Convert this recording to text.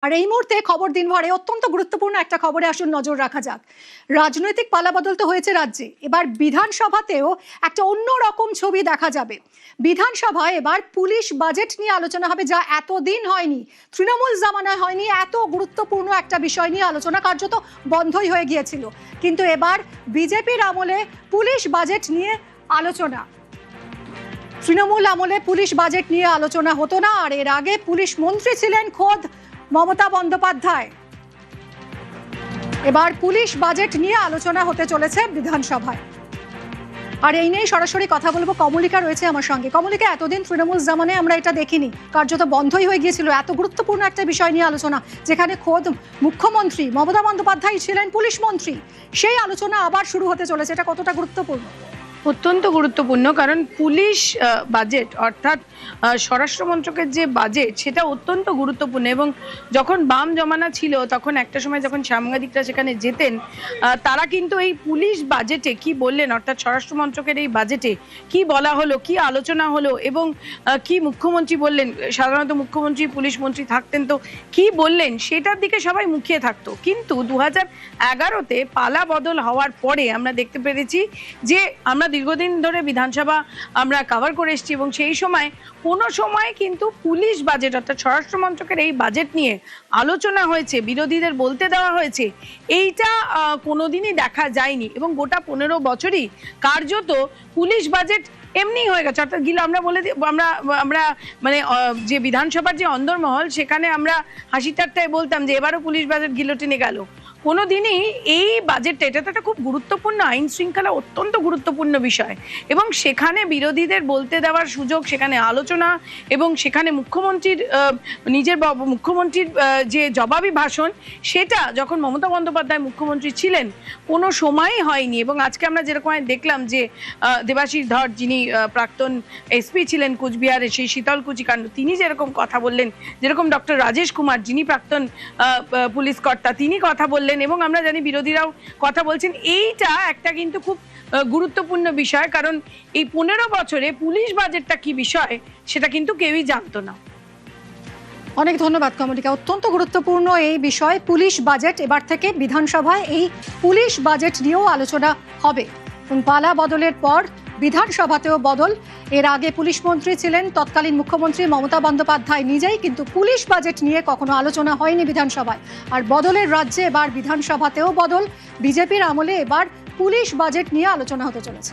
আর এই মুহূর্তে খবর দিনভরে অত্যন্ত গুরুত্বপূর্ণ একটা খবরে আসুন নজর রাখা যাক। রাজনৈতিক পালাবদল তো হয়েছে রাজ্যে, এবার বিধানসভাতেও একটা অন্য রকম ছবি দেখা যাবে। বিধানসভায় এবার পুলিশ বাজেট নিয়ে আলোচনা হবে, যা এতদিন হয়নি। তৃণমূল জামানায় হয়নি, এত গুরুত্বপূর্ণ একটা বিষয় নিয়ে আলোচনা কার্যত বন্ধই হয়ে গিয়েছিল। কিন্তু এবার বিজেপির আমলে পুলিশ বাজেট নিয়ে আলোচনা। তৃণমূল আমলে পুলিশ বাজেট নিয়ে আলোচনা হতো না, আর এর আগে পুলিশ মন্ত্রী ছিলেন খোদ মমতা বন্দ্যোপাধ্যায়। এবার পুলিশ বাজেট নিয়ে আলোচনা হতে চলেছে বিধানসভায়। আর এই নিয়ে সরাসরি কথা বলবো, কমলিকা রয়েছে আমার সঙ্গে। কমলিকা, এতদিন তৃণমূল জামানায় আমরা এটা দেখিনি, কার্যত বন্ধই হয়ে গিয়েছিল এত গুরুত্বপূর্ণ একটা বিষয় নিয়ে আলোচনা, যেখানে খোদ মুখ্যমন্ত্রী মমতা বন্দ্যোপাধ্যায় ছিলেন পুলিশ মন্ত্রী। সেই আলোচনা আবার শুরু হতে চলেছে, এটা কতটা গুরুত্বপূর্ণ? অত্যন্ত গুরুত্বপূর্ণ, কারণ পুলিশ বাজেট অর্থাৎ স্বরাষ্ট্র মন্ত্রকের যে বাজেট সেটা অত্যন্ত গুরুত্বপূর্ণ। এবং যখন বাম জমানা ছিল তখন একটা সময় যখন সাংবাদিকরা সেখানে যেতেন, তারা কিন্তু এই পুলিশ বাজেটে কি বললেন, অর্থাৎ স্বরাষ্ট্র মন্ত্রকের এই বাজেটে কি বলা হলো, কি আলোচনা হলো এবং কি মুখ্যমন্ত্রী বললেন, সাধারণত মুখ্যমন্ত্রী পুলিশ মন্ত্রী থাকতেন, তো কি বললেন সেটার দিকে সবাই মুখিয়ে থাকতো। কিন্তু 2011-তে পালা বদল হওয়ার পরে আমরা দেখতে পেরেছি যে আমরা দীর্ঘদিন ধরে বিধানসভা আমরা কভার করে এসেছি, এবং সেই সময় কোনো সময় কিন্তু পুলিশ বাজেট অর্থাৎ স্বরাষ্ট্র মন্ত্রকের এই বাজেট নিয়ে আলোচনা হয়েছে, বিরোধীদের বলতে দেওয়া হয়েছে, এইটা কোনোদিনই দেখা যায়নি। এবং গোটা 15 বছরই কার্যত পুলিশ বাজেট এমনি হয়ে গেছে। অর্থাৎ আমরা বলে আমরা মানে যে বিধানসভার যে অন্দরমহল, সেখানে আমরা হাসি ঠাট্টায় বলতাম যে এবারও পুলিশ বাজেট গিলোটিনে গেল। কোনোদিনই এই বাজেটটা, এটা তো একটা খুব গুরুত্বপূর্ণ আইন শৃঙ্খলা অত্যন্ত গুরুত্বপূর্ণ বিষয়, এবং সেখানে বিরোধীদের বলতে দেওয়ার সুযোগ, সেখানে আলোচনা, এবং সেখানে মুখ্যমন্ত্রীর মুখ্যমন্ত্রীর যে জবাবি ভাষণ, সেটা যখন মমতা বন্দ্যোপাধ্যায় মুখ্যমন্ত্রী ছিলেন কোনো সময়ই হয়নি। এবং আজকে আমরা যেরকম দেখলাম যে দেবাশিস ধর, যিনি প্রাক্তন এসপি ছিলেন কুচবিহারে, সেই শীতলকুচি কাণ্ড, তিনি যেরকম কথা বললেন, যেরকম ডক্টর রাজেশ কুমার, যিনি প্রাক্তন পুলিশ কর্তা, তিনি কথা বললেন, এবং আমরা জানি বিরোধীরাও কথা বলছেন। এইটা একটা কিন্তু খুব গুরুত্বপূর্ণ বিষয়, কারণ এই 15 বছরে পুলিশ বাজেটটা কি বিষয় সেটা কিন্তু কেউই জানতো না। অনেক ধন্যবাদ কমলিকা, অত্যন্ত গুরুত্বপূর্ণ এই বিষয় পুলিশ বাজেট। এবার থেকে বিধানসভায় এই পুলিশ বাজেট নিয়েও আলোচনা হবে। পালা বদলের পর বিধানসভাতেও বদল। এর আগে পুলিশ মন্ত্রী ছিলেন তৎকালীন মুখ্যমন্ত্রী মমতা বন্দ্যোপাধ্যায় নিজেই, কিন্তু পুলিশ বাজেট নিয়ে কখনো আলোচনা হয়নি বিধানসভায়। আর বদলের রাজ্যে এবার বিধানসভাতেও বদল, বিজেপির আমলে এবার পুলিশ বাজেট নিয়ে আলোচনা হতে চলেছে।